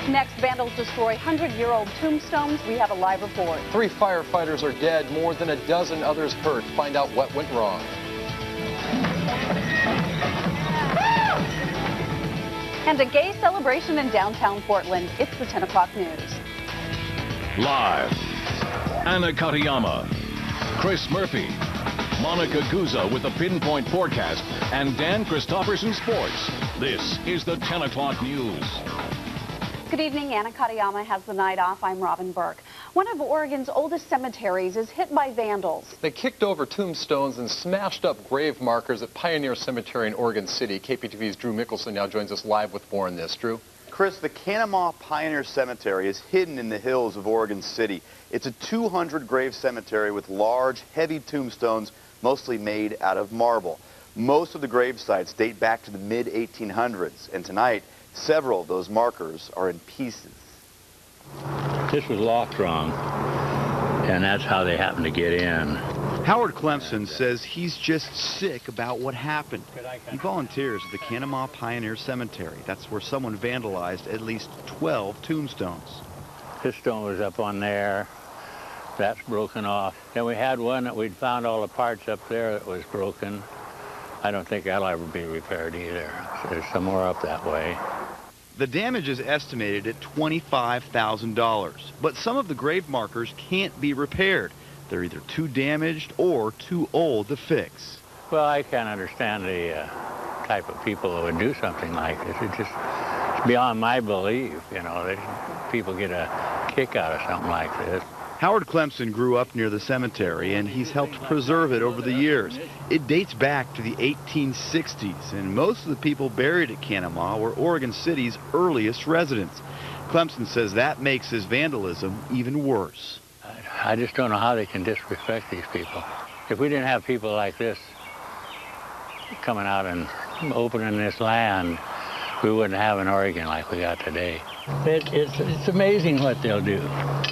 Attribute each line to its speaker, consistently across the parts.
Speaker 1: Next, vandals destroy 100-year-old tombstones. We have a live report.
Speaker 2: 3 firefighters are dead, more than a dozen others hurt. Find out what went wrong.
Speaker 1: And a gay celebration in downtown Portland. It's the 10 o'clock news.
Speaker 3: Live, Anna Katayama, Chris Murphy, Monica Guzza with the Pinpoint Forecast, and Dan Christopherson Sports. This is the 10 o'clock news.
Speaker 1: Good evening. Anna Katayama has the night off. I'm Robin Burke. One of Oregon's oldest cemeteries is hit by vandals.
Speaker 2: They kicked over tombstones and smashed up grave markers at Pioneer Cemetery in Oregon City. KPTV's Drew Mickelson now joins us live with more on this. Drew?
Speaker 4: Chris, the Kanawha Pioneer Cemetery is hidden in the hills of Oregon City. It's a 200-grave cemetery with large, heavy tombstones, mostly made out of marble. Most of the grave sites date back to the mid-1800s, and tonight, several of those markers are in pieces.
Speaker 5: This was locked wrong, and that's how they happened to get in.
Speaker 6: Howard Clemson says he's just sick about what happened. He volunteers at the Kanawha Pioneer Cemetery. That's where someone vandalized at least 12 tombstones.
Speaker 5: This stone was up on there. That's broken off. Then we had one that we'd found all the parts up there that was broken. I don't think that'll ever be repaired either. There's some more up that way.
Speaker 6: The damage is estimated at $25,000, but some of the grave markers can't be repaired. They're either too damaged or too old to fix.
Speaker 5: Well, I can't understand the type of people that would do something like this. It's beyond my belief, you know. People get a kick out of something like this.
Speaker 6: Howard Clemson grew up near the cemetery, and he's helped preserve it over the years. It dates back to the 1860s, and most of the people buried at Kanawha were Oregon City's earliest residents. Clemson says that makes his vandalism even worse.
Speaker 5: I just don't know how they can disrespect these people. If we didn't have people like this coming out and opening this land, we wouldn't have an Oregon like we got today. It's amazing what they'll do.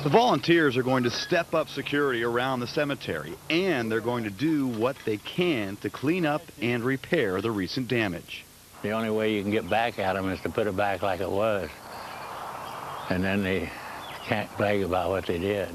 Speaker 6: The volunteers are going to step up security around the cemetery, and they're going to do what they can to clean up and repair the recent damage.
Speaker 5: The only way you can get back at them is to put it back like it was. And then they can't brag about what they did.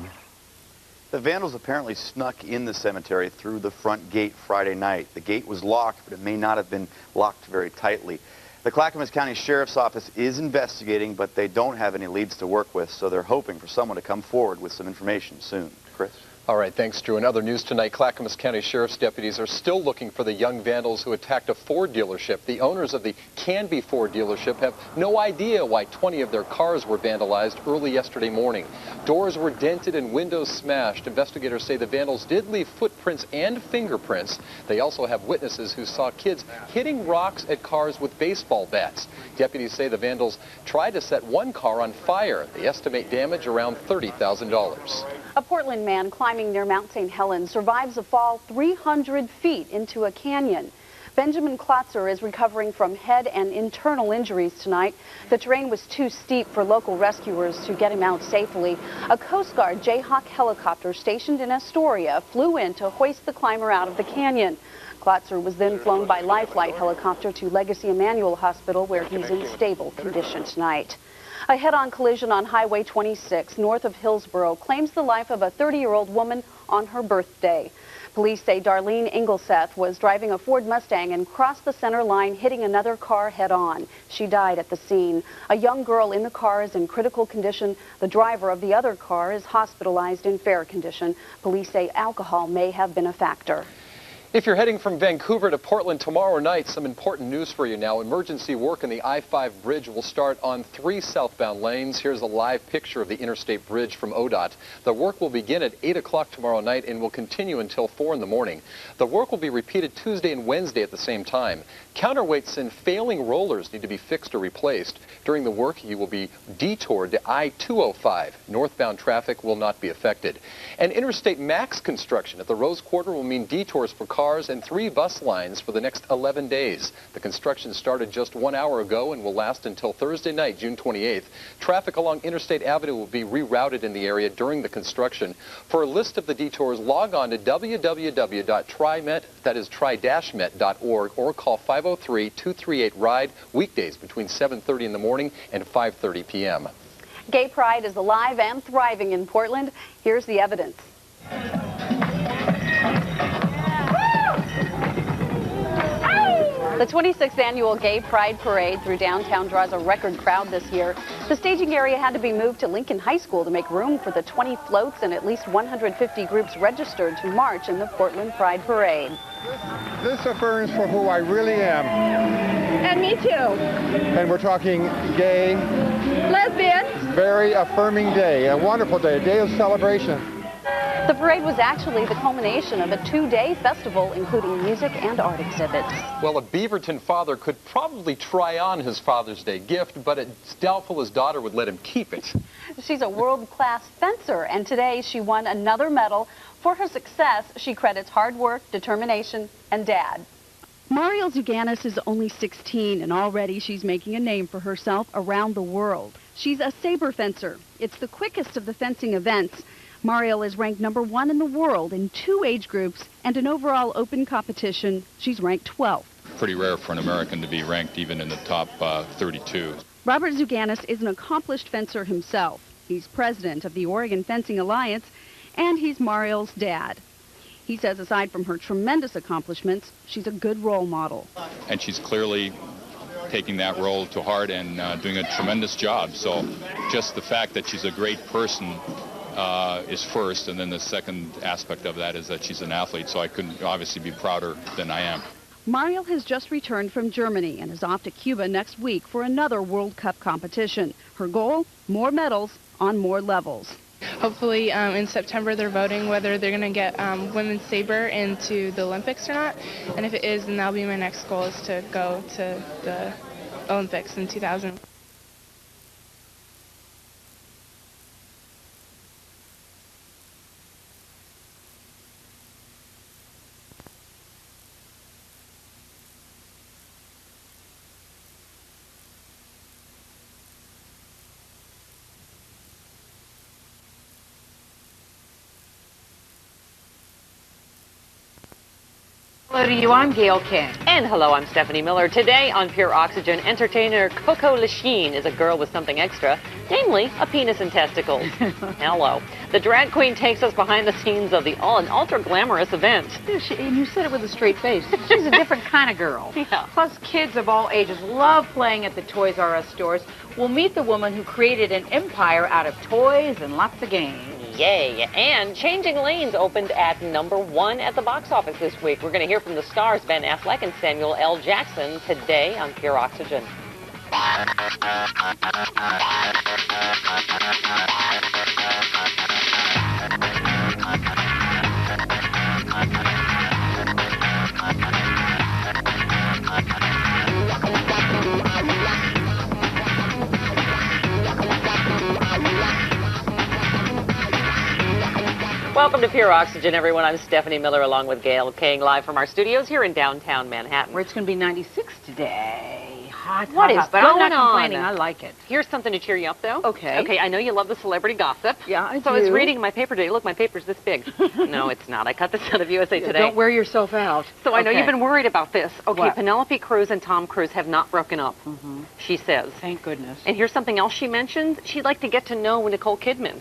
Speaker 4: The vandals apparently snuck in the cemetery through the front gate Friday night. The gate was locked, but it may not have been locked very tightly. The Clackamas County Sheriff's Office is investigating, but they don't have any leads to work with, so they're hoping for someone to come forward with some information soon. Chris?
Speaker 2: All right, thanks, Drew. In other news tonight, Clackamas County Sheriff's deputies are still looking for the young vandals who attacked a Ford dealership. The owners of the Canby Ford dealership have no idea why 20 of their cars were vandalized early yesterday morning. Doors were dented and windows smashed. Investigators say the vandals did leave footprints and fingerprints. They also have witnesses who saw kids hitting rocks at cars with baseball bats. Deputies say the vandals tried to set one car on fire. They estimate damage around $30,000.
Speaker 1: A Portland man climbing near Mount St. Helens survives a fall 300 feet into a canyon. Benjamin Klotzer is recovering from head and internal injuries tonight. The terrain was too steep for local rescuers to get him out safely. A Coast Guard Jayhawk helicopter stationed in Astoria flew in to hoist the climber out of the canyon. Klotzer was then flown by Life Flight helicopter to Legacy Emmanuel Hospital, where he's in stable condition tonight. A head-on collision on Highway 26 north of Hillsborough claims the life of a 30-year-old woman on her birthday. Police say Darlene Ingleseth was driving a Ford Mustang and crossed the center line, hitting another car head-on. She died at the scene. A young girl in the car is in critical condition. The driver of the other car is hospitalized in fair condition. Police say alcohol may have been a factor.
Speaker 2: If you're heading from Vancouver to Portland tomorrow night, some important news for you now. Emergency work in the I-5 bridge will start on 3 southbound lanes. Here's a live picture of the interstate bridge from ODOT. The work will begin at 8 o'clock tomorrow night and will continue until 4 in the morning. The work will be repeated Tuesday and Wednesday at the same time. Counterweights and failing rollers need to be fixed or replaced. During the work, you will be detoured to I-205. Northbound traffic will not be affected. And Interstate Max construction at the Rose Quarter will mean detours for cars and 3 bus lines for the next 11 days. The construction started just 1 hour ago and will last until Thursday night, June 28th. Traffic along Interstate Avenue will be rerouted in the area during the construction. For a list of the detours, log on to www.trimet, that is tri-met.org, or call 503-238-RIDE weekdays between 7:30 in the morning and 5:30 p.m.
Speaker 1: Gay pride is alive and thriving in Portland. Here's the evidence. The 26th annual Gay Pride Parade through downtown draws a record crowd this year. The staging area had to be moved to Lincoln High School to make room for the 20 floats and at least 150 groups registered to march in the Portland Pride Parade.
Speaker 7: This affirms for who I really am.
Speaker 8: And me too.
Speaker 7: And we're talking gay.
Speaker 8: Lesbian.
Speaker 7: Very affirming day, a wonderful day, a day of celebration.
Speaker 1: The parade was actually the culmination of a two-day festival, including music and art exhibits.
Speaker 2: Well, a Beaverton father could probably try on his Father's Day gift, but it's doubtful his daughter would let him keep it.
Speaker 1: She's a world-class fencer, and today she won another medal. For her success, she credits hard work, determination, and Dad. Mariel Zuganis is only 16, and already she's making a name for herself around the world. She's a saber fencer. It's the quickest of the fencing events. Mariel is ranked #1 in the world in 2 age groups, and in overall open competition, she's ranked 12th.
Speaker 9: Pretty rare for an American to be ranked even in the top 32.
Speaker 1: Robert Zuganis is an accomplished fencer himself. He's president of the Oregon Fencing Alliance, and he's Mariel's dad. He says aside from her tremendous accomplishments, she's a good role model.
Speaker 9: And she's clearly taking that role to heart and doing a tremendous job. So just the fact that she's a great person is first, and then the second aspect of that is that she's an athlete, so I couldn't obviously be prouder than I am.
Speaker 1: Mariel has just returned from Germany and is off to Cuba next week for another World Cup competition. Her goal? More medals on more levels.
Speaker 10: Hopefully in September they're voting whether they're going to get women's saber into the Olympics or not, and if it is, then that'll be my next goal, is to go to the Olympics in 2000.
Speaker 11: Hello to you, I'm Gail King.
Speaker 12: And hello, I'm Stephanie Miller. Today on Pure Oxygen, entertainer Coco Lachine is a girl with something extra, namely a penis and testicles. Hello. The drag queen takes us behind the scenes of an ultra-glamorous event.
Speaker 11: And you said it with a straight face. She's a different kind of girl.
Speaker 12: Yeah.
Speaker 11: Plus, kids of all ages love playing at the Toys R Us stores. We'll meet the woman who created an empire out of toys and lots of games.
Speaker 12: Yay. And Changing Lanes opened at #1 at the box office this week. We're going to hear from the stars Ben Affleck and Samuel L. Jackson today on Pure Oxygen. Welcome to Pure Oxygen, everyone. I'm Stephanie Miller along with Gail King, live from our studios here in downtown Manhattan.
Speaker 11: Where it's going to be 96 today. Hot,
Speaker 12: What is
Speaker 11: but
Speaker 12: going
Speaker 11: I'm not
Speaker 12: on?
Speaker 11: complaining. I like it.
Speaker 12: Here's something to cheer you up, though.
Speaker 11: Okay.
Speaker 12: Okay, I know you love the celebrity gossip.
Speaker 11: Yeah, I
Speaker 12: So I was
Speaker 11: do.
Speaker 12: reading my paper today. Look, my paper's this big. No, it's not. I cut this out of USA Today.
Speaker 11: Don't wear yourself out.
Speaker 12: So I know
Speaker 11: Okay.
Speaker 12: you've been worried about this. Okay,
Speaker 11: What?
Speaker 12: Penelope Cruz and Tom Cruise have not broken up, she says.
Speaker 11: Thank goodness.
Speaker 12: And here's something else she mentioned. She'd like to get to know Nicole Kidman.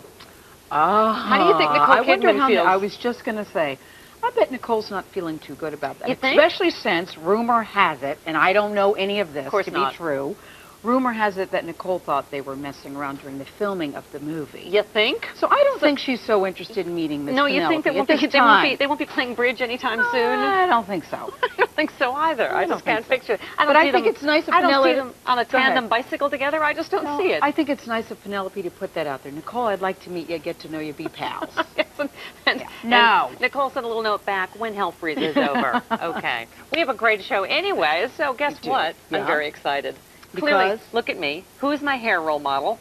Speaker 11: How
Speaker 12: do you think Nicole
Speaker 11: I wonder
Speaker 12: Kidman
Speaker 11: how
Speaker 12: feels?
Speaker 11: I was just going to say, I bet Nicole's not feeling too good about that.
Speaker 12: You think?
Speaker 11: Especially since rumor has it, and I don't know any of this
Speaker 12: course
Speaker 11: to
Speaker 12: not.
Speaker 11: be true, rumor has it that Nicole thought they were messing around during the filming of the movie.
Speaker 12: You think?
Speaker 11: So I don't think she's so interested in meeting Miss
Speaker 12: No, you think that
Speaker 11: Penelope
Speaker 12: they won't be playing bridge anytime soon?
Speaker 11: I don't think so.
Speaker 12: I don't think so either. I just can't picture it.
Speaker 11: But I think it's nice of
Speaker 12: I don't see
Speaker 11: Penelope.
Speaker 12: them on a
Speaker 11: Go ahead.
Speaker 12: tandem bicycle together. I just don't
Speaker 11: No,
Speaker 12: see it.
Speaker 11: I think it's nice of Penelope to put that out there. Nicole, I'd like to meet you, get to know you, be pals.
Speaker 12: Yes, and
Speaker 11: No.
Speaker 12: Nicole sent a little note back, when hell freezes over. Okay. We have a great show anyway, so guess
Speaker 11: We do.
Speaker 12: what?
Speaker 11: Yeah.
Speaker 12: I'm very excited.
Speaker 11: Because?
Speaker 12: Clearly, look at me. Who's my hair role model?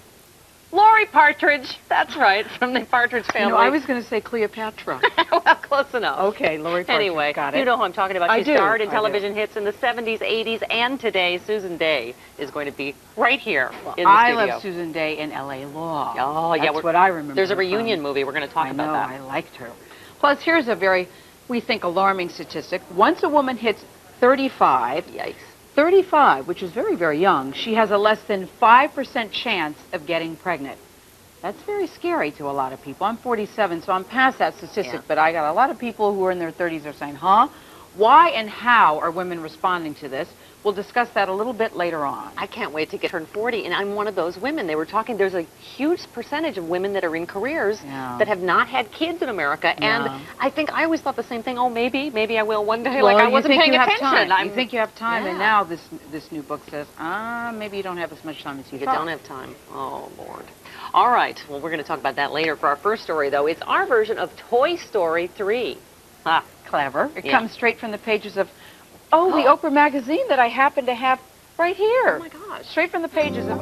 Speaker 12: Lori Partridge. That's right, from the Partridge family.
Speaker 11: I was going to say Cleopatra.
Speaker 12: Well, close enough.
Speaker 11: Okay, Lori Partridge.
Speaker 12: Anyway,
Speaker 11: got it.
Speaker 12: you know who I'm talking about.
Speaker 11: I
Speaker 12: She
Speaker 11: do.
Speaker 12: starred in
Speaker 11: I
Speaker 12: television hits in the 70s, 80s, and today Susan Day is going to be right here in the
Speaker 11: I
Speaker 12: studio.
Speaker 11: love Susan Day in L.A. Law.
Speaker 12: Oh, yeah.
Speaker 11: That's what I remember.
Speaker 12: There's a
Speaker 11: her from.
Speaker 12: reunion movie. We're going to talk
Speaker 11: I
Speaker 12: about
Speaker 11: know,
Speaker 12: that.
Speaker 11: I liked her. Plus, here's a very, we think, alarming statistic. Once a woman hits 35,
Speaker 12: Yikes.
Speaker 11: 35, which is very, very young, she has a less than 5% chance of getting pregnant. That's very scary to a lot of people. I'm 47, so I'm past that statistic,
Speaker 12: Yeah.
Speaker 11: but I got a lot of people who are in their 30s are saying, huh? Why and how are women responding to this? We'll discuss that a little bit later on.
Speaker 12: I can't wait to turn 40, and I'm one of those women. They were talking, there's a huge percentage of women that are in careers that have not had kids in America, and I think I always thought the same thing. Oh, maybe I will one day.
Speaker 11: Well,
Speaker 12: like I wasn't
Speaker 11: you think
Speaker 12: paying
Speaker 11: you have
Speaker 12: attention.
Speaker 11: time. You think you have time, and
Speaker 12: Yeah.
Speaker 11: now this new book says, maybe you don't have as much time as you
Speaker 12: You
Speaker 11: thought.
Speaker 12: don't have time. Oh, Lord. All right. Well, we're going to talk about that later. For our first story, though, it's our version of Toy Story 3.
Speaker 11: Ah, clever. It
Speaker 12: Yeah.
Speaker 11: comes straight from the pages of, the Oprah magazine that I happen to have right here.
Speaker 12: Oh, my gosh.
Speaker 11: Straight from the pages of,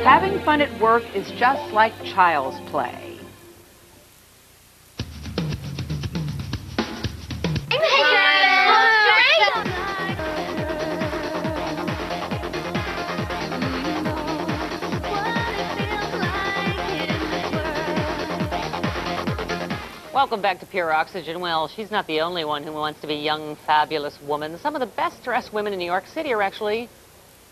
Speaker 11: Having fun at work is just like child's play.
Speaker 12: Welcome back to Pure Oxygen. Well, she's not the only one who wants to be a young, fabulous woman. Some of the best-dressed women in New York City are actually,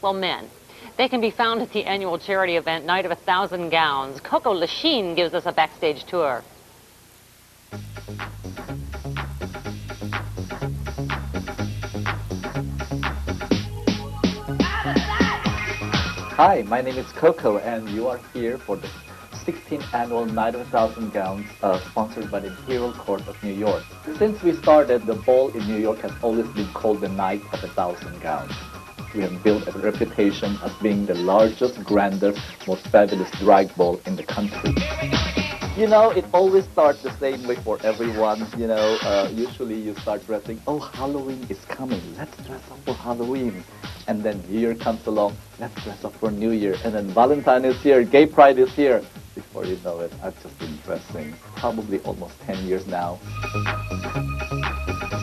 Speaker 12: well, men. They can be found at the annual charity event, Night of 1,000 Gowns. Coco Lachine gives us a backstage tour.
Speaker 13: Hi, my name is Coco, and you are here for the 16th annual Night of 1,000 Gowns, sponsored by the Imperial Court of New York. Since we started, the ball in New York has always been called the Night of 1,000 Gowns. We have built a reputation as being the largest, grandest, most fabulous drag ball in the country. You know, it always starts the same way for everyone. You know, usually you start dressing, oh, Halloween is coming, let's dress up for Halloween. And then New Year comes along, let's dress up for New Year. And then Valentine is here, Gay Pride is here. Before you know it, I've just been dressing probably almost 10 years now.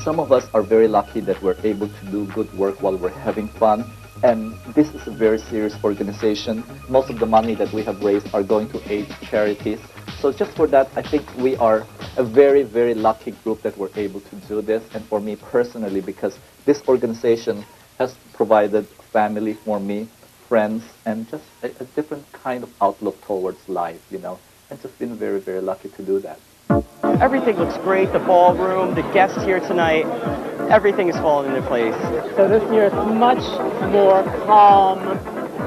Speaker 13: Some of us are very lucky that we're able to do good work while we're having fun. And this is a very serious organization. Most of the money that we have raised are going to aid charities. So just for that, I think we are a very, very lucky group that we're able to do this. And for me personally, because this organization has provided family for me, friends, and just a different kind of outlook towards life, you know. And just been very, very lucky to do that.
Speaker 14: Everything looks great, the ballroom, the guests here tonight, everything is falling into place.
Speaker 15: So this year it's much more calm,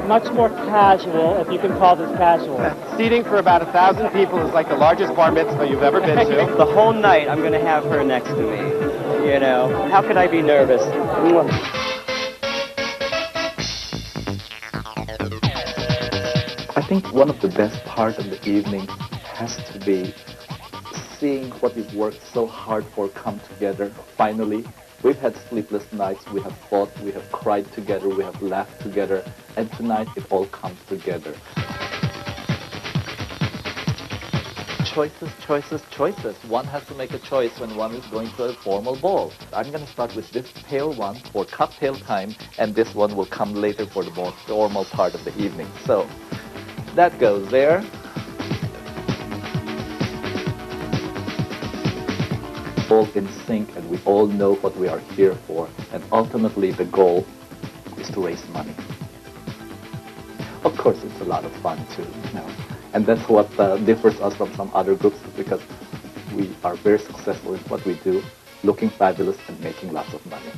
Speaker 15: much more casual, if you can call this casual.
Speaker 7: Seating for about 1,000 people is like the largest bar mitzvah you've ever been to.
Speaker 14: The whole night I'm going to have her next to me. You know, how could I be nervous?
Speaker 13: I think one of the best parts of the evening has to be seeing what we've worked so hard for come together. Finally, we've had sleepless nights, we have fought, we have cried together, we have laughed together, and tonight it all comes together. Choices, choices, choices. One has to make a choice when one is going to a formal ball. I'm going to start with this pale one for cocktail time, and this one will come later for the more formal part of the evening. So that goes there. All in sync, and we all know what we are here for, and ultimately the goal is to raise money. Of course, it's a lot of fun too, you know, and that's what differs us from some other groups, because we are very successful in what we do, looking fabulous and making lots of money.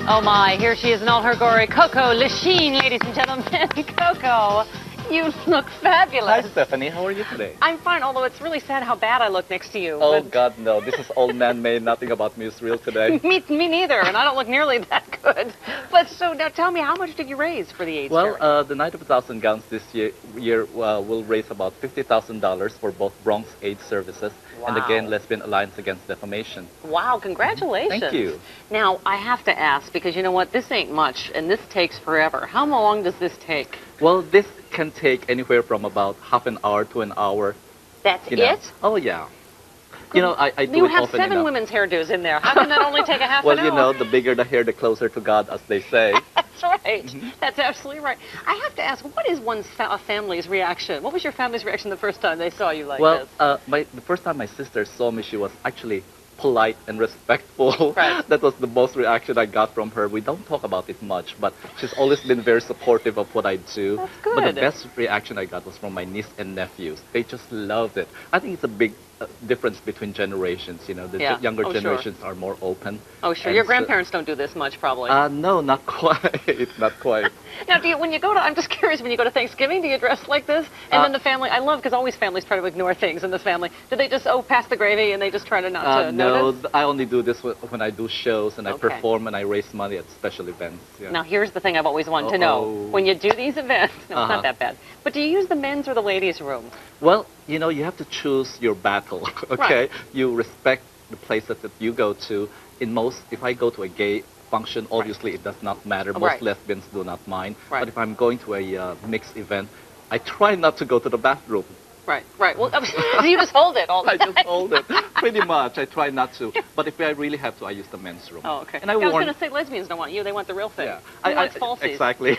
Speaker 12: Oh my, here she is in all her glory, Coco Lachine, ladies and gentlemen. Coco, you look fabulous.
Speaker 13: Hi, Stephanie. How are you today?
Speaker 12: I'm fine, although it's really sad how bad I look next to you.
Speaker 13: Oh, God, no. This is all man-made. Nothing about me is real today.
Speaker 12: Me neither, and I don't look nearly that good. But so now tell me, how much did you raise for the AIDS charity?
Speaker 13: Well, the Night of 1,000 Gowns this year will raise about $50,000 for both Bronx AIDS services and again, Lesbian Alliance Against Defamation.
Speaker 12: Wow, congratulations.
Speaker 13: Thank you.
Speaker 12: Now, I have to ask, because you know what, this ain't much, and this takes forever. How long does this take?
Speaker 13: Well, this can take anywhere from about half an hour to an hour.
Speaker 12: That's
Speaker 13: you know.
Speaker 12: it?
Speaker 13: Oh, yeah. You know, I do
Speaker 12: You
Speaker 13: it
Speaker 12: have
Speaker 13: often
Speaker 12: 7
Speaker 13: enough.
Speaker 12: women's hairdos in there. How can that only take a half
Speaker 13: Well,
Speaker 12: an
Speaker 13: you
Speaker 12: hour?
Speaker 13: know, the bigger the hair, the closer to God, as they say.
Speaker 12: That's right. That's absolutely right. I have to ask, what is a family's reaction? What was your family's reaction the first time they saw you like this?
Speaker 13: Well, the first time my sister saw me, she was actually polite and respectful.
Speaker 12: Right.
Speaker 13: That was the most reaction I got from her. We don't talk about it much, but she's always been very supportive of what I do.
Speaker 12: That's good.
Speaker 13: But the best reaction I got was from my niece and nephews. They just loved it. I think it's a big difference between generations. You know, the younger generations are more open.
Speaker 12: Oh, sure.
Speaker 13: And
Speaker 12: Your grandparents don't do this much, probably.
Speaker 13: No, not quite. Not quite.
Speaker 12: Now, when you go to, I'm just curious, when you go to Thanksgiving, do you dress like this? And then the family, I love, because always families try to ignore things in the family. Do they just, pass the gravy, and they just try to not to notice?
Speaker 13: No, I only do this when I do shows, and I perform, and I raise money at special events. Yeah.
Speaker 12: Now, here's the thing I've always wanted to know. When you do these events, no, it's not that bad, but do you use the men's or the ladies' room?
Speaker 13: Well, you know, you have to choose your battle, okay?
Speaker 12: Right.
Speaker 13: You respect the places that you go to. If I go to a gay function, obviously it does not matter. Most lesbians do not mind.
Speaker 12: Right.
Speaker 13: But if I'm going to a mixed event, I try not to go to the bathroom.
Speaker 12: Right, right. Well, you just hold it all the time.
Speaker 13: I just hold it. Pretty much. I try not to. But if I really have to, I use the men's room.
Speaker 12: Oh, okay.
Speaker 13: And I
Speaker 12: was
Speaker 13: warn...
Speaker 12: going to say lesbians don't want you. They want the real thing.
Speaker 13: Yeah.
Speaker 12: Who wants falsies?
Speaker 13: Exactly.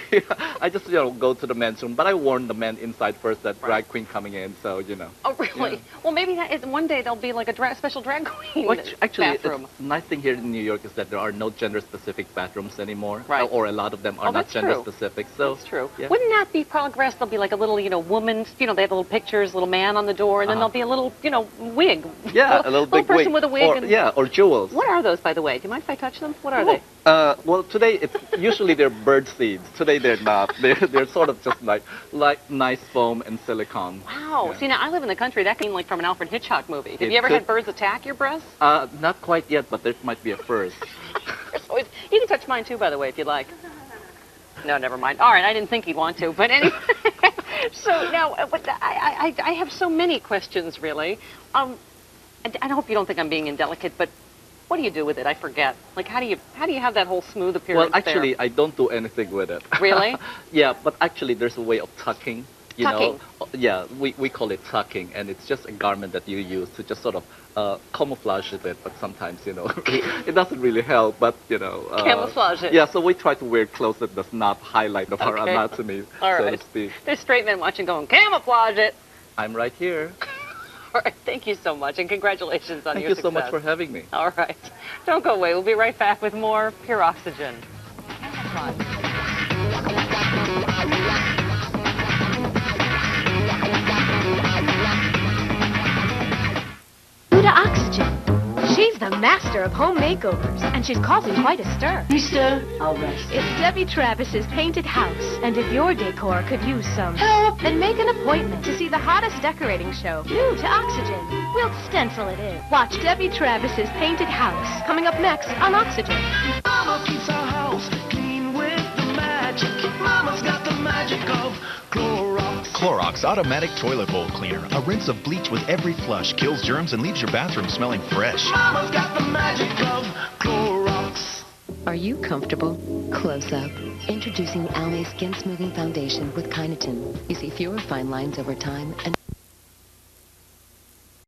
Speaker 13: I just, go to the men's room. But I warn the men inside first that drag queen coming in, so,
Speaker 12: Oh, really? Yeah. Well, maybe one day there'll be like a special drag queen bathroom.
Speaker 13: The nice thing here in New York is that there are no gender-specific bathrooms anymore.
Speaker 12: Right.
Speaker 13: Or a lot of them are not gender-specific. So,
Speaker 12: that's true.
Speaker 13: Yeah.
Speaker 12: Wouldn't that be progress? There'll be like a little, woman, they have little pictures, little man on the door, and then there'll be a little, wig.
Speaker 13: Yeah, a little big
Speaker 12: person
Speaker 13: wig.
Speaker 12: with a wig.
Speaker 13: Or jewels.
Speaker 12: What are those, by the way? Do you mind if I touch them? What are they?
Speaker 13: Well, today usually they're bird seeds. Today they're not. They're sort of just like nice foam and silicone.
Speaker 12: Wow.
Speaker 13: Yeah.
Speaker 12: See, now I live in the country. That came like from an Alfred Hitchcock movie. Have you ever had birds attack your breasts?
Speaker 13: Not quite yet, but there might be a first.
Speaker 12: You can touch mine too, by the way, if you'd like. No, never mind. All right, I didn't think you'd want to, but anyway. So now, I have so many questions, really. I hope you don't think I'm being indelicate, but what do you do with it? I forget. Like, how do you have that whole smooth appearance?
Speaker 13: Well, actually, I don't do anything with it.
Speaker 12: Really?
Speaker 13: Yeah, but actually, there's a way of tucking.
Speaker 12: Tucking?
Speaker 13: Yeah, we call it tucking, and it's just a garment that you use to just sort of camouflage a bit, but sometimes, it doesn't really help, but,
Speaker 12: camouflage it.
Speaker 13: Yeah, so we try to wear clothes that does not highlight our anatomy, so to speak.
Speaker 12: There's straight men watching going, camouflage it.
Speaker 13: I'm right here.
Speaker 12: All right, thank you so much, and congratulations on your success.
Speaker 13: Thank you so much for having me.
Speaker 12: All right. Don't go away. We'll be right back with more Pure Oxygen.
Speaker 16: To Oxygen. She's the master of home makeovers, and she's causing quite a stir.
Speaker 17: Mister, I'll rest.
Speaker 16: It's Debbie Travis's Painted House, and if your decor could use some help, then make an appointment to see the hottest decorating show, new to Oxygen. We'll stencil it in. Watch Debbie Travis's Painted House, coming up next on Oxygen.
Speaker 17: Mama keeps our house clean with the magic. Mama's got the magic of Clorox.
Speaker 18: Clorox Automatic Toilet Bowl Cleaner. A rinse of bleach with every flush kills germs and leaves your bathroom smelling fresh.
Speaker 17: Mama's got the magic of Clorox.
Speaker 19: Are you comfortable? Close up. Introducing Almay Skin Smoothing Foundation with Kynotin. You see fewer fine lines over time and